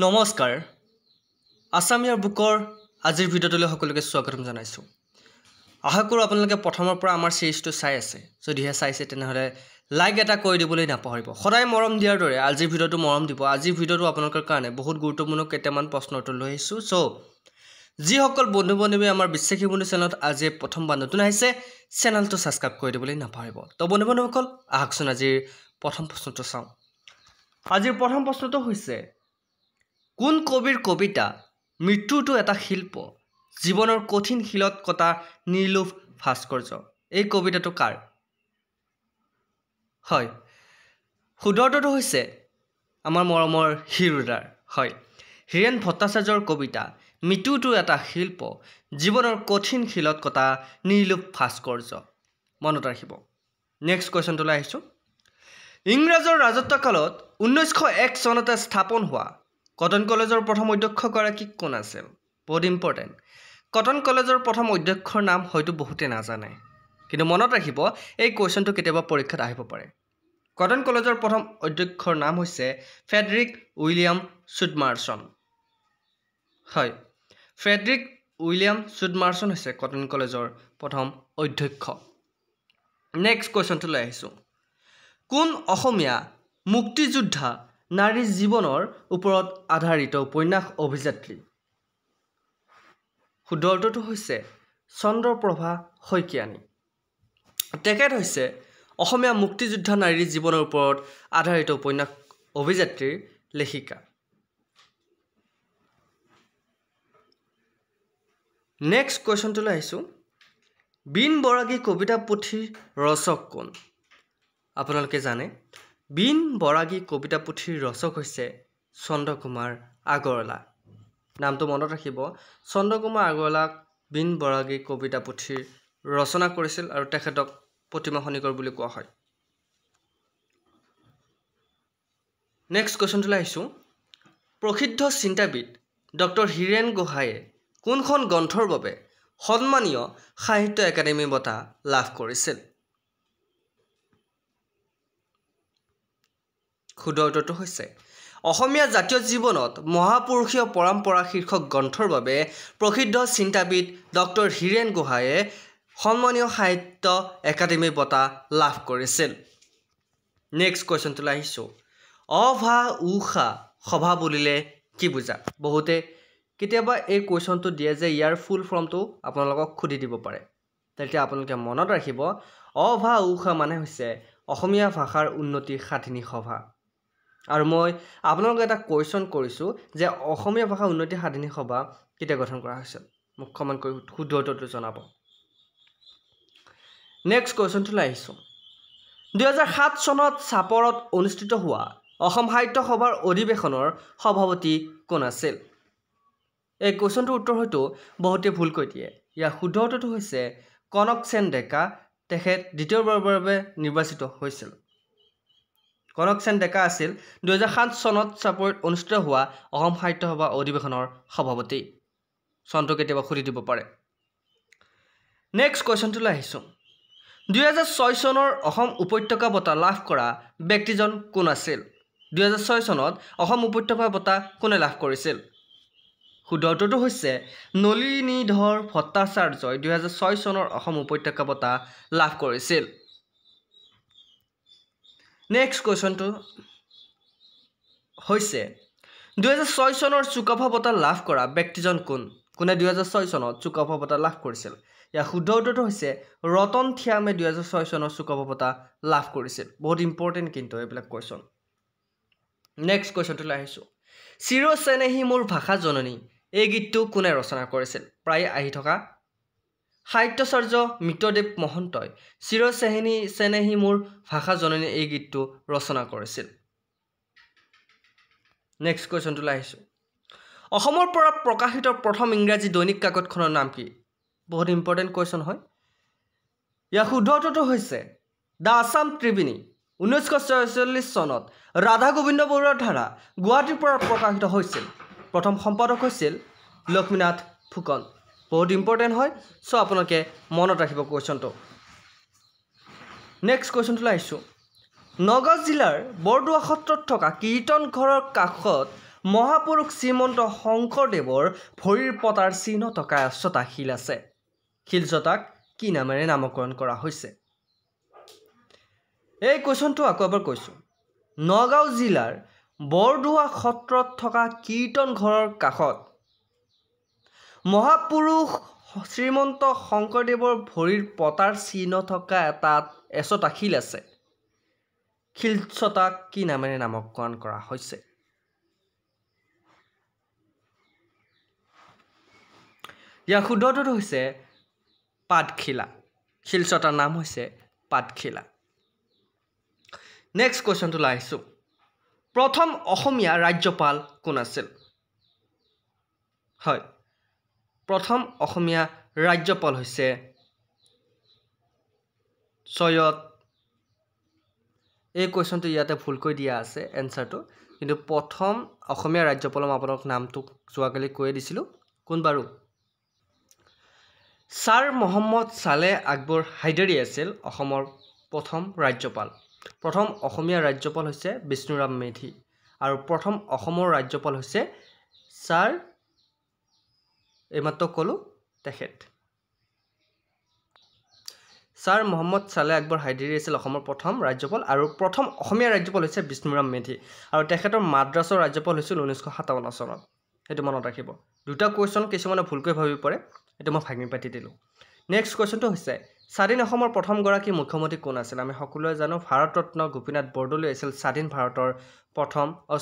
নমস্কাৰ আসামিয়াৰ বুকৰ আজিৰ ভিডিঅ'টোলৈ সকলোকে স্বাগতম জনাইছোঁ আশা কৰোঁ আপোনালোকে প্ৰথমৰ পৰা আমাৰ সিৰিজটো চাই আছে যদিহে চাইছে তেনেহ'লে লাইক এটা কৰি দিবলৈ নাপাহৰিব সদায় মৰম দিয়াৰ দৰে আজিৰ ভিডিঅ'টো মৰম দিব আজিৰ ভিডিঅ'টো আপোনালোকৰ কাৰণে বহুত গুৰুত্বপূৰ্ণ কেইটামান প্ৰশ্ন উত্তৰ লৈ আহিছোঁ চ' যিসকল বন্ধু বান্ধৱী আমাৰ বিশ্বাসী বন্ধু চেনেলত আজি প্ৰথমবাৰ নতুন আহিছে চেনেলটো ছাবস্ক্ৰাইব কৰি দিবলৈ নাপাহৰিব তো বন্ধু বান্ধৱীসকল আহকচোন আজিৰ প্ৰথম প্ৰশ্নটো চাওঁ আজিৰ প্ৰথম প্ৰশ্নটো হৈছে কোন কবিৰ কবিতা মৃত্যুটো এটা শিল্প জীৱনৰ কঠিন শিলত কটা নিৰ্লোভ ভাস্কৰ্য এই কবিতাটো কাৰ হয় শুদ্ধটো হৈছে আমাৰ মৰমৰ হিৰুদাৰ হয় হীৰেণ ভট্টাচাৰ্যৰ কবিতা মৃত্যুটো এটা শিল্প জীৱনৰ কঠিন শিলত কটা নিৰ্লোভ ভাস্কৰ্য মনত ৰাখিব নেক্সট কোৱেশ্চনটোলৈ আহিছোঁ ইংৰাজৰ ৰাজত্বকালত 1901 চনতে স্থাপন হোৱা কটন কলেজৰ প্ৰথম অধ্যক্ষগৰাকী কোন আছিল বহুত ইম্পৰ্টেণ্ট কটন কলেজৰ প্ৰথম অধ্যক্ষৰ নাম হয়তো বহুতে নাজানে কিন্তু মনত ৰাখিব এই কোৱেশ্চনটো কেতিয়াবা পৰীক্ষাত আহিব পাৰে কটন কলেজৰ প্ৰথম অধ্যক্ষৰ নাম হৈছে ফ্ৰেডৰিক উইলিয়াম চুডমাৰ্চন হয় ফ্ৰেডৰিক উইলিয়াম চুডমাৰ্চন হৈছে কটন কলেজৰ প্ৰথম অধ্যক্ষ নেক্সট কোৱেশ্চনটোলৈ আহিছোঁ কোন অসমীয়া মুক্তিযোদ্ধা নাৰী জীৱনৰ ওপৰত আধাৰিত উপন্যাস অভিযাত্ৰী শুদ্ধটো হৈছে চন্দ্ৰপ্ৰভা শইকীয়ানী তেখেত হৈছে অসমীয়া মুক্তিযোদ্ধা নাৰী জীৱনৰ ওপৰত আধাৰিত উপন্যাস অভিযাত্ৰীৰ লেখিকা নেক্সট কোৱেশ্চনটোলৈ আহিছোঁ বিন বৰাগী কবিতা পুথিৰ ৰচক কোন আপোনালোকে জানে বিন বৰাগী কবিতা পুথিৰ ৰচক হৈছে চন্দ্ৰকুমাৰ আগৰৱালা নামটো মনত ৰাখিব চন্দ্ৰকুমাৰ আগৰৱালাক বিন বৰাগী কবিতা পুথিৰ ৰচনা কৰিছিল আৰু তেখেতক প্ৰতিমা খনিকৰ বুলি কোৱা হয় নেক্সট কোৱেশ্চনটোলৈ আহিছোঁ প্ৰসিদ্ধ চিন্তাবিদ ডক্টৰ হীৰেণ গোহাঁয়ে কোনখন গ্ৰন্থৰ বাবে সন্মানীয় সাহিত্য একাডেমী বঁটা লাভ কৰিছিল শুদ্ধ উত্তৰটো হৈছে অসমীয়া জাতীয় জীৱনত মহাপুৰুষীয় পৰম্পৰা শীৰ্ষক গ্ৰন্থৰ বাবে প্ৰসিদ্ধ চিন্তাবিদ ডক্টৰ হীৰেণ গোহাঁয়ে সন্মানীয় সাহিত্য একাডেমী বঁটা লাভ কৰিছিল নেক্সট কুৱেশ্চনটোলৈ আহিছোঁ অভা উষা সভা বুলিলে কি বুজা বহুতে কেতিয়াবা এই কুৱেশ্চনটো দিয়ে যে ইয়াৰ ফুল ফৰ্মটো আপোনালোকক সুধি দিব পাৰে তেতিয়া আপোনালোকে মনত ৰাখিব অভা উষা মানে হৈছে অসমীয়া ভাষাৰ উন্নতি সাধিনী সভা আৰু মই আপোনালোকক এটা কুৱেশ্চন কৰিছোঁ যে অসমীয়া ভাষা উন্নতি সাধিনী সভা কেতিয়া গঠন কৰা হৈছিল মোক কমেণ্ট কৰি শুদ্ধ উত্তৰটো জনাব নেক্সট কুৱেশ্চনটোলৈ আহিছোঁ 2007 চনত চাপৰত অনুষ্ঠিত হোৱা অসম সাহিত্য সভাৰ অধিৱেশনৰ সভাপতি কোন আছিল এই কুৱেশ্চনটোৰ উত্তৰ হয়তো বহুতে ভুলকৈ দিয়ে ইয়াৰ শুদ্ধ উত্তৰটো হৈছে কনকসেন ডেকা তেখেত দ্বিতীয়বাৰৰ বাবে নিৰ্বাচিত হৈছিল কনকসেন ডেকা আছিল 2007 চনত চাপৰত অনুষ্ঠিত হোৱা অসম সাহিত্য সভা অধিৱেশনৰ সভাপতি চনটো কেতিয়াবা সুধি দিব পাৰে নেক্সট কুৱেশ্চনটোলৈ আহিছোঁ 2006 চনৰ অসম উপত্যকা বঁটা লাভ কৰা ব্যক্তিজন কোন আছিল 2006 চনত অসম উপত্যকা বঁটা কোনে লাভ কৰিছিল শুদ্ধ উত্তৰটো হৈছে নলিনীধৰ ভট্টাচাৰ্যই 2006 চনৰ অসম উপত্যকা বঁটা লাভ কৰিছিল নেক্সট কুৱেশ্চনটো হৈছে 2006 চনৰ চুকাফা বঁটা লাভ কৰা ব্যক্তিজন কোনে 2006 চনত চুকাফা বঁটা লাভ কৰিছিল ইয়াৰ শুদ্ধ উত্তৰটো হৈছে ৰতন থিয়ামে 2006 চনৰ চুকাফা বঁটা লাভ কৰিছিল বহুত ইম্পৰ্টেণ্ট কিন্তু এইবিলাক কুৱেশ্চন নেক্সট কুৱেশ্চনটোলৈ আহিছোঁ চিৰ চেনেহী মোৰ ভাষা জননী এই গীতটো কোনে ৰচনা কৰিছিল প্ৰায় আহি থকা সাহিত্যাচাৰ্য মিত্ৰদেৱ মহন্তই চিৰ চেনেহী মোৰ ভাষা জননী এই গীতটো ৰচনা কৰিছিল নেক্সট কুৱেশ্চনটোলৈ আহিছোঁ অসমৰ পৰা প্ৰকাশিত প্ৰথম ইংৰাজী দৈনিক কাকতখনৰ নাম কি বহুত ইম্পৰ্টেণ্ট কুৱেশ্চন হয় ইয়াৰ শুদ্ধ উত্তৰটো হৈছে দ্য আছাম ট্ৰিবিউন 1946 চনত ৰাধা গোবিন্দ বৰুৱাৰ দ্বাৰা গুৱাহাটীৰ পৰা প্ৰকাশিত হৈছিল প্ৰথম সম্পাদক হৈছিল লক্ষ্মীনাথ ফুকন বহুত ইম্পৰ্টেণ্ট হয় চ' আপোনালোকে মনত ৰাখিব কুৱেশ্চনটো নেক্সট কুৱেশ্চনটোলৈ আহিছোঁ নগাঁও জিলাৰ বৰদোৱা সত্ৰত থকা কীৰ্তন ঘৰৰ কাষত মহাপুৰুষ শ্ৰীমন্ত শংকৰদেৱৰ ভৰিৰ পতাৰ চিহ্ন থকা 100টা শিল আছে। শিলচটাক কি নামেৰে নামকৰণ কৰা হৈছে? এই কুৱেশ্যনটো আকৌ এবাৰ কৈছোঁ। নগাঁও জিলাৰ বৰদোৱা সত্ৰত থকা কীৰ্তন ঘৰৰ কাষত মহাপুৰুষ শ্ৰীমন্ত শংকৰদেৱৰ ভৰিৰ পতাৰ চিহ্ন থকা 100টা শিল আছে। শিলচটাক কি নামেৰে নামকৰণ কৰা হৈছে? ইয়াৰ শুদ্ধ উত্তৰটো হৈছে পাতখিলা। শিলচটাৰ নাম হৈছে পাতখিলা। নেক্সট কুৱেশ্যনটোলৈ আহিছোঁ। প্ৰথম অসমীয়া ৰাজ্যপাল কোন আছিল? হয়, প্ৰথম অসমীয়া ৰাজ্যপাল হৈছে চৈয়দ। এই কুৱেশ্যনটো ইয়াতে ভুলকৈ দিয়া আছে এনচাৰটো, কিন্তু প্ৰথম অসমীয়া ৰাজ্যপালৰ মই আপোনাক নামটো যোৱাকালি কৈয়ে দিছিলোঁ। কোন বাৰু? ছাৰ মহম্মদ ছালেহ আকবৰ হাইদাৰী আছিল অসমৰ প্ৰথম ৰাজ্যপাল। প্ৰথম অসমীয়া ৰাজ্যপাল হৈছে বিষ্ণুৰাম মেধি আৰু প্ৰথম অসমৰ ৰাজ্যপাল হৈছে ছাৰ এইমাত্ৰ ক'লোঁ তেখেত। ছাৰ মহম্মদ ছালেহ আকবৰ হাইদাৰী আছিল অসমৰ প্ৰথম ৰাজ্যপাল আৰু প্ৰথম অসমীয়া ৰাজ্যপাল হৈছে বিষ্ণুৰাম মেধি আৰু তেখেতৰ মাদ্ৰাছৰ ৰাজ্যপাল হৈছিল 1957 চনত। সেইটো মনত ৰাখিব। দুটা কুৱেশ্যন কিছুমানে ভুলকৈ ভাবি পৰে, এইটো মই ভাঙি পাতি দিলোঁ। নেক্সট কুৱেশ্যনটো হৈছে স্বাধীন অসমৰ প্ৰথমগৰাকী মুখ্যমন্ত্ৰী কোন আছিল? আমি সকলোৱে জানো ভাৰতৰত্ন গোপীনাথ বৰদলৈ আছিল স্বাধীন ভাৰতৰ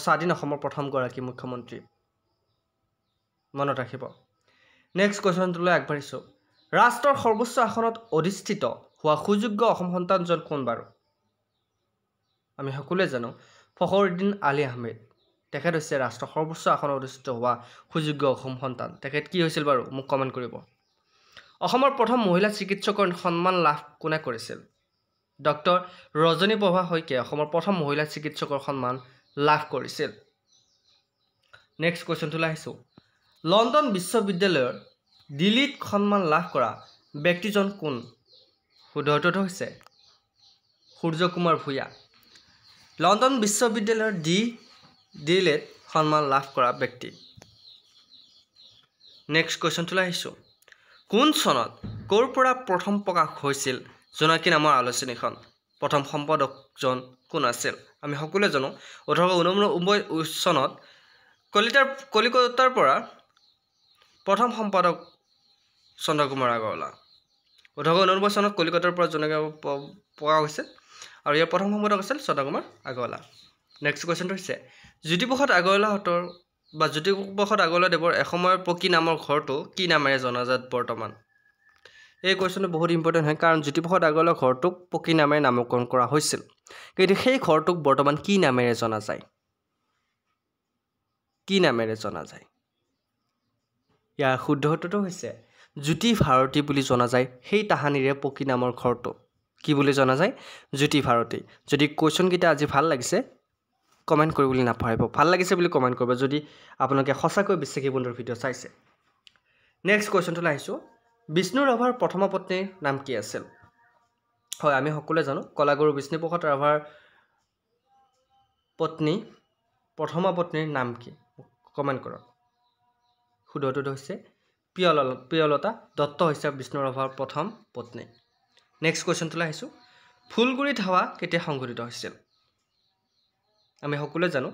স্বাধীন অসমৰ প্ৰথমগৰাকী মুখ্যমন্ত্ৰী। মনত ৰাখিব। নেক্সট কুৱেশ্যনটোলৈ আগবাঢ়িছোঁ। ৰাষ্ট্ৰৰ সৰ্বোচ্চ আসনত অধিষ্ঠিত হোৱা সুযোগ্য অসম সন্তানজন কোন বাৰু? আমি সকলোৱে জানো ফখৰুদ্দিন আলি আহমেদ। তেখেত হৈছে ৰাষ্ট্ৰৰ সৰ্বোচ্চ আসনত অধিষ্ঠিত হোৱা সুযোগ্য অসম সন্তান। তেখেত কি হৈছিল বাৰু? মোক কমেণ্ট কৰিব। অসমৰ প্ৰথম মহিলা চিকিৎসকৰ সন্মান লাভ কোনে কৰিছিল? ডক্টৰ ৰজনীপ্ৰভা শইকীয়াই অসমৰ প্ৰথম মহিলা চিকিৎসকৰ সন্মান লাভ কৰিছিল। নেক্সট কুৱেশ্যনটোলৈ আহিছোঁ। লণ্ডন বিশ্ববিদ্যালয়ৰ ডিলিট সন্মান লাভ কৰা ব্যক্তিজন কোন? শুদ্ধ উত্তৰটো হৈছে সূৰ্য কুমাৰ ভূঞা। লণ্ডন বিশ্ববিদ্যালয়ৰ ডিলিট সন্মান লাভ কৰা ব্যক্তি। নেক্সট কুৱেশ্যনটোলৈ আহিছোঁ। কোন চনত ক'ৰ পৰা প্ৰথম প্ৰকাশ হৈছিল জোনাকী নামৰ আলোচনীখন? প্ৰথম সম্পাদকজন কোন আছিল? আমি সকলোৱে জানো 1889 চনত কলিকতাৰ পৰা প্ৰথম সম্পাদক চন্দ্ৰকুমাৰ আগৰৱালা। 1889 চনত কলিকতাৰ পৰা জোনাকী প্ৰকাশ হৈছিল আৰু ইয়াৰ প্ৰথম সম্পাদক আছিল চন্দ্ৰকুমাৰ আগৰৱালা। নেক্সট কুৱেশ্যনটো হৈছে জ্যোতিপ্ৰসাদ আগৰৱালাদেৱৰ এসময়ৰ পকী নামৰ ঘৰটো কি নামেৰে জনাজাত বৰ্তমান? এই কুৱেশ্যনটো বহুত ইম্পৰ্টেণ্ট হয়, কাৰণ জ্যোতিপ্ৰসাদ আগৰৱালাৰ ঘৰটোক পকী নামেৰে নামকৰণ কৰা হৈছিল, কিন্তু সেই ঘৰটোক বৰ্তমান কি নামেৰে জনা যায়? কি নামেৰে জনা যায়? ইয়াৰ শুদ্ধ উত্তৰটো হৈছে জ্যোতি ভাৰতী বুলি জনা যায়। সেই তাহানিৰে পকী নামৰ ঘৰটো কি বুলি জনা যায়? জ্যোতি ভাৰতী। যদি কুৱেশ্যনকেইটা আজি ভাল লাগিছে কমেণ্ট কৰিবলৈ নাপাহৰিব। ভাল লাগিছে বুলি কমেণ্ট কৰিব যদি আপোনালোকে সঁচাকৈ বিশ্বাসী বন্ধুৰ ভিডিঅ' চাইছে। নেক্সট কুৱেশ্যনটোলৈ আহিছোঁ। বিষ্ণু ৰাভাৰ প্ৰথমা পত্নীৰ নাম কি আছিল? হয়, আমি সকলোৱে জানো কলাগুৰু বিষ্ণুপ্ৰসাদ ৰাভাৰ প্ৰথমা পত্নীৰ নাম কি? কমেণ্ট কৰক। শুদ্ধ উত্তৰটো হৈছে প্ৰিয়লতা দত্ত হৈছে বিষ্ণু ৰাভাৰ প্ৰথম পত্নী। নেক্সট কুৱেশ্যনটোলৈ আহিছোঁ। ফুলগুৰিত হাৱা কেতিয়া সংঘটিত হৈছিল? আমি সকলোৱে জানো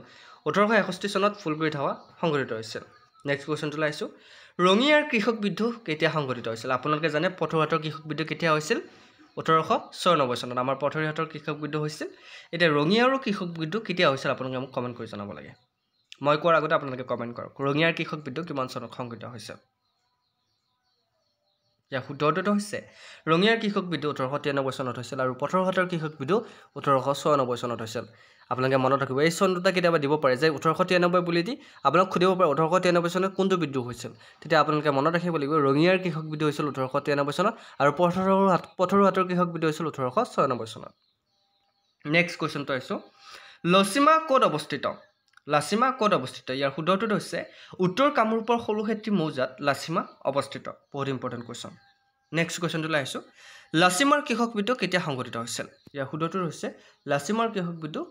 1861 চনত ফুলগুৰিত হাৱা সংঘটিত হৈছিল। নেক্সট কুৱেশ্যনটোলৈ আহিছোঁ। ৰঙিয়াৰ কৃষক বিদ্ৰোহ কেতিয়া সংঘটিত হৈছিল? আপোনালোকে জানে পথৰুঘাটৰ কৃষক বিদ্ৰোহ কেতিয়া হৈছিল? 1896 চনত আমাৰ পথৰুঘাটৰ কৃষক বিদ্ৰোহ হৈছিল। এতিয়া ৰঙিয়াৰো কৃষক বিদ্ৰোহ কেতিয়া হৈছিল আপোনালোকে মোক কমেণ্ট কৰি জনাব লাগে। মই কোৱাৰ আগতে আপোনালোকে কমেণ্ট কৰক ৰঙিয়াৰ কৃষক বিদ্ৰোহ কিমান চনত সংঘটিত হৈছিল? ইয়াৰ শুদ্ধ উত্তৰটো হৈছে ৰঙিয়াৰ কৃষক বিদ্ৰোহ 1893 চনত হৈছিল আৰু পথৰুঘাটৰ কৃষক বিদ্ৰোহ 1896 চনত হৈছিল। আপোনালোকে মনত ৰাখিব। এই চন দুটা কেতিয়াবা দিব পাৰে যে 1893 বুলি দি আপোনাক সুধিব পাৰে 1893 চনত কোনটো বিদ্ৰোহ হৈছিল, তেতিয়া আপোনালোকে মনত ৰাখিব লাগিব ৰঙিয়াৰ কৃষক বিদ্ৰোহ হৈছিল 1893 চনত আৰু পথৰুঘাটৰ কৃষক বিদ্ৰোহ হৈছিল 1896 চনত। নেক্সট কুৱেশ্যনটো আহিছোঁ। লাচিমা ক'ত অৱস্থিত? লাচিমা ক'ত অৱস্থিত? ইয়াৰ শুদ্ধ উত্তৰটো হৈছে উত্তৰ কামৰূপৰ সৰুক্ষেত্ৰী মৌজাত লাচিমা অৱস্থিত। বহুত ইম্পৰ্টেণ্ট কুৱেশ্যন। নেক্সট কুৱেশ্যনটোলৈ আহিছোঁ। লাচিমাৰ কৃষক বিদ্ৰোহ কেতিয়া সংঘটিত হৈছিল? ইয়াৰ শুদ্ধ উত্তৰটো হৈছে লাচিমাৰ কৃষক বিদ্ৰোহ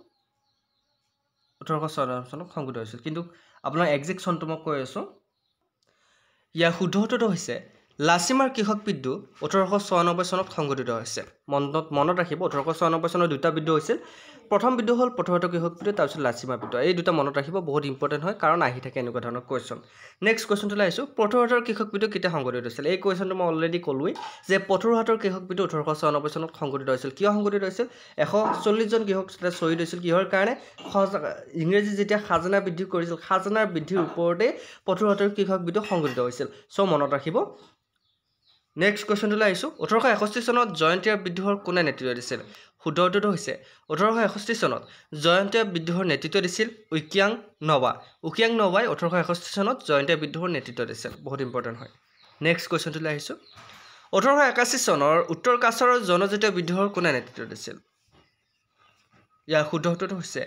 1896 চনত সংঘটিত হৈছিল কিন্তু আপোনাৰ একজেক্ট চনটো মই কৈ আছোঁ ইয়াৰ শুদ্ধ উত্তৰটো হৈছে লাচিমাৰ কৃষক বিদ্ৰোহ 1896 চনত সংঘটিত হৈছে মনত ৰাখিব 1896 চনত দুটা বিদ্ৰোহ হৈছিল প্ৰথম বিদ্ৰোহ হ'ল প্ৰতিহত কৃষক বিদ্ৰোহ তাৰপিছত লাচিমা বিদ্ৰোহ এই দুটা মনত ৰাখিব বহুত ইম্পৰ্টেণ্ট হয় কাৰণ আহি থাকে এনেকুৱা ধৰণৰ কুৱেশ্যন নেক্সট কুৱেশ্যনটোলৈ আহিছোঁ প্ৰতিহতৰ কৃষক বিদ্ৰোহ কেতিয়া সংঘটিত হৈছিল এই কুৱেশ্যনটো মই অলৰেডি ক'লোৱেই যে প্ৰতিহতৰ কৃষক বিদ্ৰোহ 1896 চনত সংঘটিত হৈছিল কিয় সংঘটিত হৈছিল 140 জন কৃষক শ্বহীদ হৈছিল কিহৰ কাৰণে ইংৰাজী যেতিয়া খাজানা বৃদ্ধি কৰিছিল খাজানাৰ বৃদ্ধিৰ ওপৰতে প্ৰতিহতৰ কৃষক বিদ্ৰোহ সংঘটিত হৈছিল চ' মনত ৰাখিব নেক্সট কুৱেশ্যনটোলৈ আহিছোঁ 1861 চনত জয়ন্তীয়া বিদ্ৰোহৰ কোনে নেতৃত্ব দিছিল শুদ্ধ উত্তৰটো হৈছে 1861 চনত জয়ন্তীয়া বিদ্ৰোহৰ নেতৃত্ব দিছিল উকিয়াং নৱাই 1861 চনত জয়ন্তীয়া বিদ্ৰোহৰ নেতৃত্ব দিছিল বহুত ইম্পৰ্টেণ্ট হয় নেক্সট কুৱেশ্যনটোলৈ আহিছোঁ 1881 চনৰ উত্তৰ কাছাৰৰ জনজাতীয় বিদ্ৰোহৰ কোনে নেতৃত্ব দিছিল ইয়াৰ শুদ্ধ উত্তৰটো হৈছে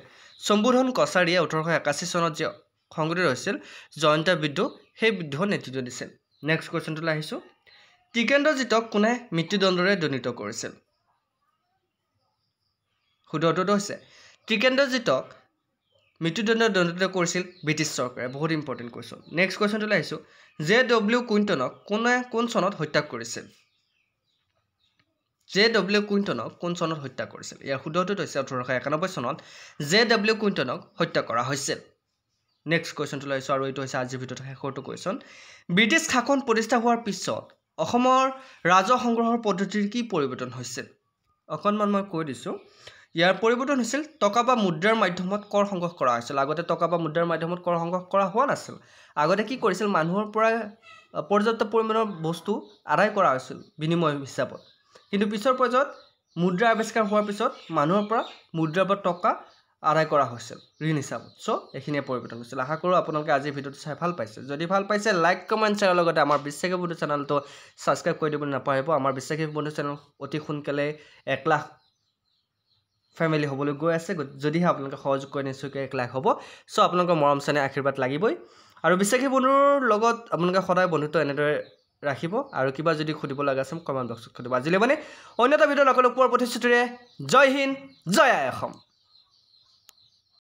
শম্ভুধন কছাৰীয়ে 1881 চনত যে সংঘটিত হৈছিল জয়ন্তীয়া বিদ্ৰোহ সেই বিদ্ৰোহৰ নেতৃত্ব দিছিল নেক্সট কুৱেশ্যনটোলৈ আহিছোঁ টিকেন্দ্ৰজিতক কোনে মৃত্যুদণ্ডৰে দণ্ডিত কৰিছিল শুদ্ধ উত্তৰটো হৈছে টিকেন্দ্ৰজিতক মৃত্যুদণ্ডৰে দণ্ডিত কৰিছিল ব্ৰিটিছ চৰকাৰে বহুত ইম্পৰ্টেণ্ট কুৱেশ্যন নেক্সট কুৱেশ্যনটোলৈ আহিছোঁ JW কুইণ্টনক কোন চনত হত্যা কৰিছিল JW কুইণ্টনক কোন চনত হত্যা কৰিছিল ইয়াৰ শুদ্ধ উত্তৰটো হৈছে 1891 চনত JW কুইণ্টনক হত্যা কৰা হৈছিল নেক্সট কুৱেশ্যনটোলৈ আহিছোঁ আৰু এইটো হৈছে আজিৰ ভিডিঅ'ৰ শেষৰটো কুৱেশ্যন ব্ৰিটিছ শাসন প্ৰতিষ্ঠা হোৱাৰ পিছত অসমৰ ৰাজহ সংগ্ৰহৰ পদ্ধতিৰ কি পৰিৱৰ্তন হৈছিল অকণমান মই কৈ দিছোঁ ইয়াৰ পৰিৱৰ্তন হৈছিল টকা বা মুদ্ৰাৰ মাধ্যমত কৰ সংগ্ৰহ কৰা হৈছিল আগতে টকা বা মুদ্ৰাৰ মাধ্যমত কৰ সংগ্ৰহ কৰা হোৱা নাছিল আগতে কি কৰিছিল মানুহৰ পৰা পৰ্যাপ্ত পৰিমাণৰ বস্তু আদায় কৰা হৈছিল বিনিময় হিচাপত কিন্তু পিছৰ পৰ্যায়ত মুদ্ৰা আৱিষ্কাৰ হোৱাৰ পিছত মানুহৰ পৰা মুদ্ৰা বা টকা আদায় কৰা হৈছিল ঋণ হিচাপত চ' এইখিনিয়ে পৰিৱৰ্তন হৈছিল আশা কৰোঁ আপোনালোকে আজি ভিডিঅ'টো চাই ভাল পাইছে যদি ভাল পাইছে লাইক কমেণ্ট শ্বেয়াৰৰ লগতে আমাৰ বিশ্বাসী বন্ধু চেনেলটো ছাবস্ক্ৰাইব কৰি দিবলৈ নাপাহৰিব আমাৰ বিশ্বাসী বন্ধু চেনেল অতি সোনকালে 1 লাখ ফেমিলি হ'বলৈ গৈ আছে যদিহে আপোনালোকে সহযোগ কৰে নিশ্চয়কৈ 1 লাখ হ'ব চ' আপোনালোকৰ মৰম চেনেহ আশীৰ্বাদ লাগিবই আৰু বিশ্বাসী বন্ধুৰ লগত আপোনালোকে সদায় বন্ধুত্ব এনেদৰে ৰাখিব আৰু কিবা যদি সুধিব লগা আছে কমেণ্ট বক্সত সুধিব আজিলৈ মানে অন্য এটা ভিডিঅ' লগ পোৱাৰ প্ৰতিশ্ৰুতিৰে জয় হিন্দ জয় আই অসম